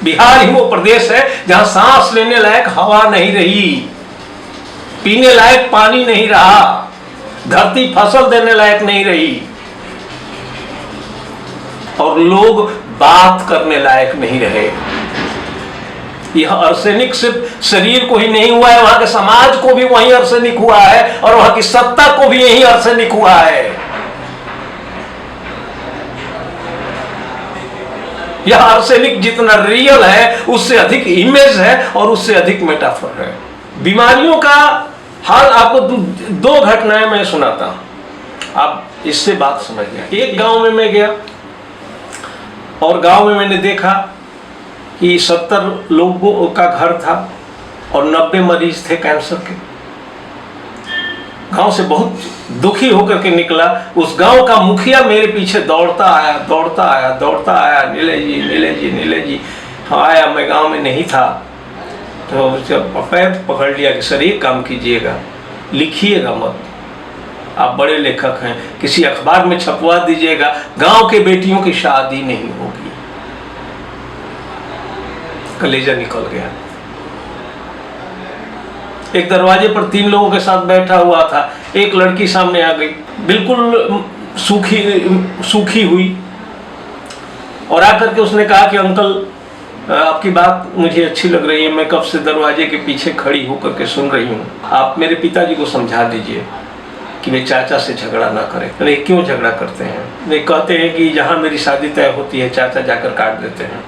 बिहार ही वो प्रदेश है जहां सांस लेने लायक हवा नहीं रही, पीने लायक पानी नहीं रहा, धरती फसल देने लायक नहीं रही और लोग बात करने लायक नहीं रहे। यह अर्सेनिक सिर्फ शरीर को ही नहीं हुआ है, वहां के समाज को भी वही अर्सेनिक हुआ है और वहां की सत्ता को भी यही अर्सेनिक हुआ है। यह अर्सेनिक जितना रियल है उससे अधिक इमेज है और उससे अधिक मेटाफर है। बीमारियों का हाल आपको दो घटनाएं मैं सुनाता हूं, आप इससे बात समझ गए। एक गांव में मैं गया और गांव में मैंने देखा कि 70 लोगों का घर था और 90 मरीज थे कैंसर के। गांव से बहुत दुखी होकर के निकला। उस गांव का मुखिया मेरे पीछे दौड़ता आया, नीले जी। हाँ आया, मैं गांव में नहीं था तो जब पैर पकड़ लिया कि सर ये काम कीजिएगा, लिखिएगा मत, आप बड़े लेखक हैं, किसी अखबार में छपवा दीजिएगा, गांव के बेटियों की शादी नहीं होगी। कलेजा निकल गया। एक दरवाजे पर 3 लोगों के साथ बैठा हुआ था, एक लड़की सामने आ गई, बिल्कुल सूखी हुई और आकर के उसने कहा कि अंकल आपकी बात मुझे अच्छी लग रही है, मैं कब से दरवाजे के पीछे खड़ी होकर के सुन रही हूँ, आप मेरे पिताजी को समझा दीजिए कि वे चाचा से झगड़ा ना करें। अरे क्यों झगड़ा करते हैं? वे कहते हैं कि जहाँ मेरी शादी तय होती है चाचा जाकर काट देते हैं।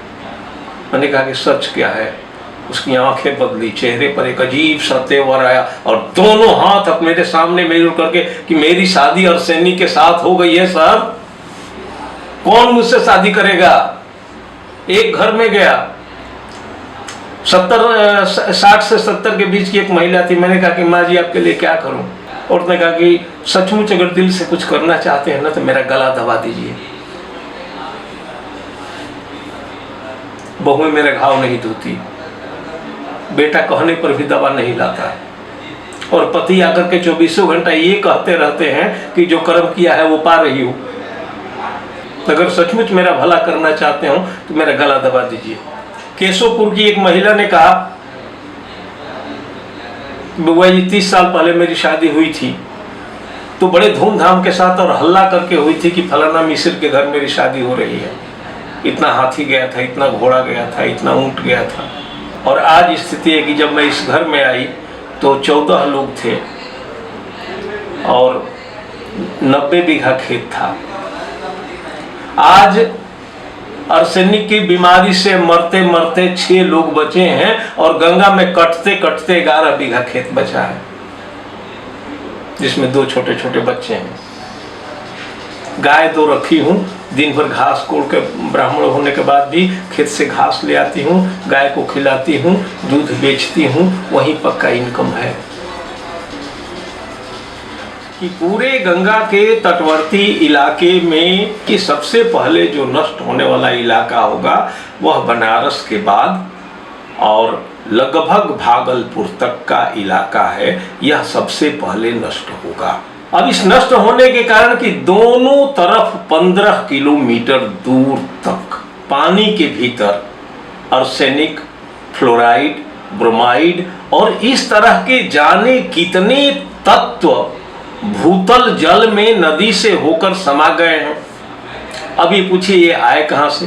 मैंने कहा कि सच क्या है? उसकी आंखें बदली, चेहरे पर एक अजीब सा तेवर आया और दोनों हाथ अब मेरे सामने मेल करके कि मेरी शादी अर्सेनिक के साथ हो गई है सर, कौन मुझसे शादी करेगा? एक घर में गया, 60 से 70 के बीच की एक महिला थी। मैंने कहा कि माँ जी आपके लिए क्या करूं? और उसने कहा कि सचमुच अगर दिल से कुछ करना चाहते हैं ना तो मेरा गला दबा दीजिए। बहुएं मेरे घाव नहीं धोती, बेटा कहने पर भी दवा नहीं लाता और पति आकर के 24 घंटा ये कहते रहते हैं कि जो कर्म किया है वो पा रही हो। अगर सचमुच मेरा भला करना चाहते हो तो मेरा गला दबा दीजिए। केशवपुर की एक महिला ने कहा, बुआ जी 30 साल पहले मेरी शादी हुई थी तो बड़े धूमधाम के साथ और हल्ला करके हुई थी कि फलाना मिस्र के घर मेरी शादी हो रही है। इतना हाथी गया था, इतना घोड़ा गया था, इतना ऊंट गया था और आज स्थिति है कि जब मैं इस घर में आई तो 14 लोग थे और 90 बीघा खेत था। आज अर्सेनिक की बीमारी से मरते मरते 6 लोग बचे हैं और गंगा में कटते कटते 11 बीघा खेत बचा है जिसमें 2 छोटे छोटे बच्चे हैं। गाय 2 रखी हूँ, दिन भर घास कोड़ के ब्राह्मण होने के बाद भी खेत से घास ले आती हूँ, गाय को खिलाती हूँ, दूध बेचती हूँ, वही पक्का इनकम है। कि पूरे गंगा के तटवर्ती इलाके में कि सबसे पहले जो नष्ट होने वाला इलाका होगा वह बनारस के बाद और लगभग भागलपुर तक का इलाका है, यह सबसे पहले नष्ट होगा। अब इस नष्ट होने के कारण कि दोनों तरफ 15 किलोमीटर दूर तक पानी के भीतर अर्सेनिक, फ्लोराइड, ब्रोमाइड और इस तरह के जाने कितने तत्व भूतल जल में नदी से होकर समा गए हैं। अब ये पूछिए ये आए कहां से?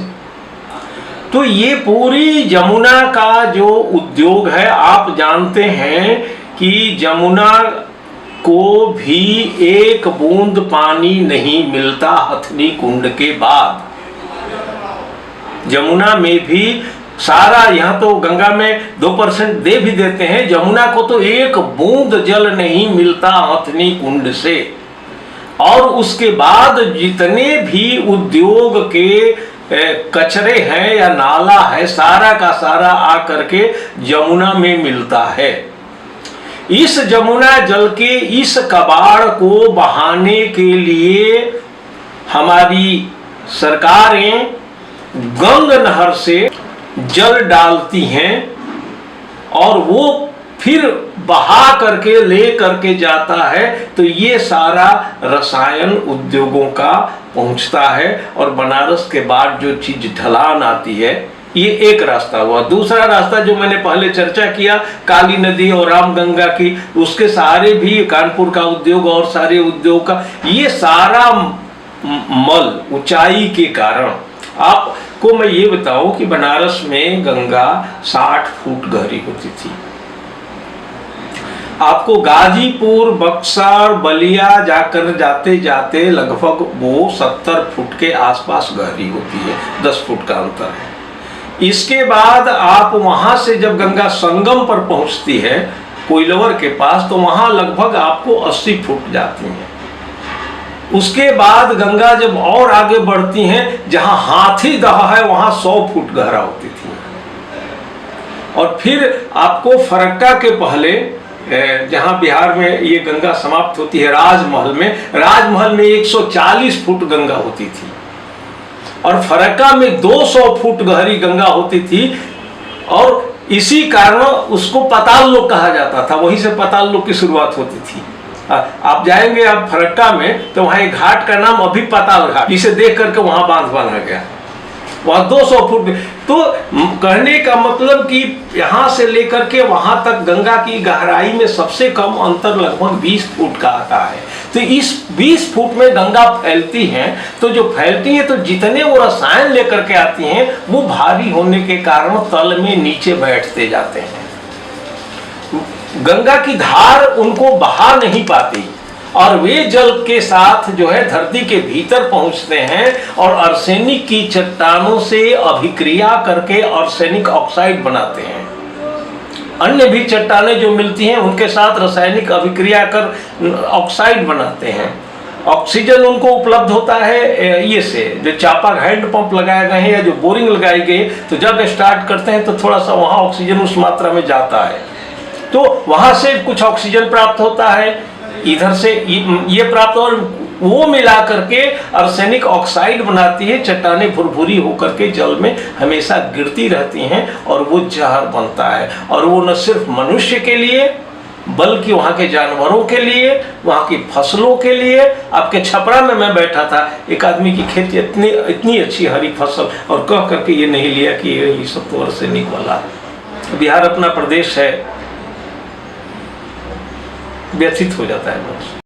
तो ये पूरी जमुना का जो उद्योग है, आप जानते हैं कि जमुना को भी एक बूंद पानी नहीं मिलता हथनी कुंड के बाद। जमुना में भी सारा, यहाँ तो गंगा में 2% दे भी देते हैं, जमुना को तो एक बूंद जल नहीं मिलता हथनी कुंड से। और उसके बाद जितने भी उद्योग के कचरे हैं या नाला है, सारा का सारा आकर के जमुना में मिलता है। इस जमुना जल के इस कबाड़ को बहाने के लिए हमारी सरकारें गंग नहर से जल डालती हैं और वो फिर बहा करके ले करके जाता है, तो ये सारा रसायन उद्योगों का पहुंचता है। और बनारस के बाद जो चीज ढलान आती है ये एक रास्ता हुआ। दूसरा रास्ता जो मैंने पहले चर्चा किया, काली नदी और रामगंगा की, उसके सहारे भी कानपुर का उद्योग और सारे उद्योग का ये सारा मल ऊंचाई के कारण। आपको मैं ये बताऊं कि बनारस में गंगा 60 फुट गहरी होती थी। आपको गाजीपुर, बक्सर, बलिया जाकर जाते जाते लगभग वो 70 फुट के आसपास गहरी होती है, 10 फुट का अंतर है। इसके बाद आप वहां से जब गंगा संगम पर पहुंचती है कोइलवर के पास, तो वहां लगभग आपको 80 फुट जाती हैं। उसके बाद गंगा जब और आगे बढ़ती हैं, जहां हाथीदह है वहां 100 फुट गहरा होती थी। और फिर आपको फरक्का के पहले, जहां बिहार में ये गंगा समाप्त होती है, राजमहल में 140 फुट गंगा होती थी और फरक्का में 200 फुट गहरी गंगा होती थी। और इसी कारण उसको पाताल लोक कहा जाता था, वहीं से पाताल लोक की शुरुआत होती थी। आप जाएंगे आप फरक्का में तो वहां एक घाट का नाम अभी पाताल घाट, जिसे देख करके वहां बांध बना गया, वहां 200 फुट। तो कहने का मतलब कि यहां से लेकर के वहां तक गंगा की गहराई में सबसे कम अंतर लगभग 20 फुट का आता है। तो इस 20 फुट में गंगा फैलती हैं, तो जो फैलती हैं तो जितने वो रसायन लेकर के आती हैं वो भारी होने के कारण तल में नीचे बैठते जाते हैं। गंगा की धार उनको बहा नहीं पाती और वे जल के साथ जो है धरती के भीतर पहुंचते हैं और आर्सेनिक की चट्टानों से अभिक्रिया करके आर्सेनिक ऑक्साइड बनाते हैं। अन्य भी चट्टानें जो मिलती हैं उनके साथ रासायनिक अभिक्रिया कर ऑक्साइड बनाते हैं। ऑक्सीजन उनको उपलब्ध होता है ये से, जो चापा हैंड पंप लगाए गए हैं या जो बोरिंग लगाई गई, तो जब स्टार्ट करते हैं तो थोड़ा सा वहाँ ऑक्सीजन उस मात्रा में जाता है, तो वहाँ से कुछ ऑक्सीजन प्राप्त होता है, इधर से ये प्राप्त, और वो मिला करके आर्सेनिक ऑक्साइड बनाती है। चट्टानें भुरभुरी होकर के जल में हमेशा गिरती रहती हैं और वो जहर बनता है। और वो न सिर्फ मनुष्य के लिए बल्कि वहाँ के जानवरों के लिए, वहाँ की फसलों के लिए। आपके छपरा में मैं बैठा था, एक आदमी की खेती इतनी अच्छी हरी फसल, और कह करके ये नहीं लिया कि ये सब तो आर्सेनिक वाला। बिहार अपना प्रदेश है, व्यथित हो जाता है।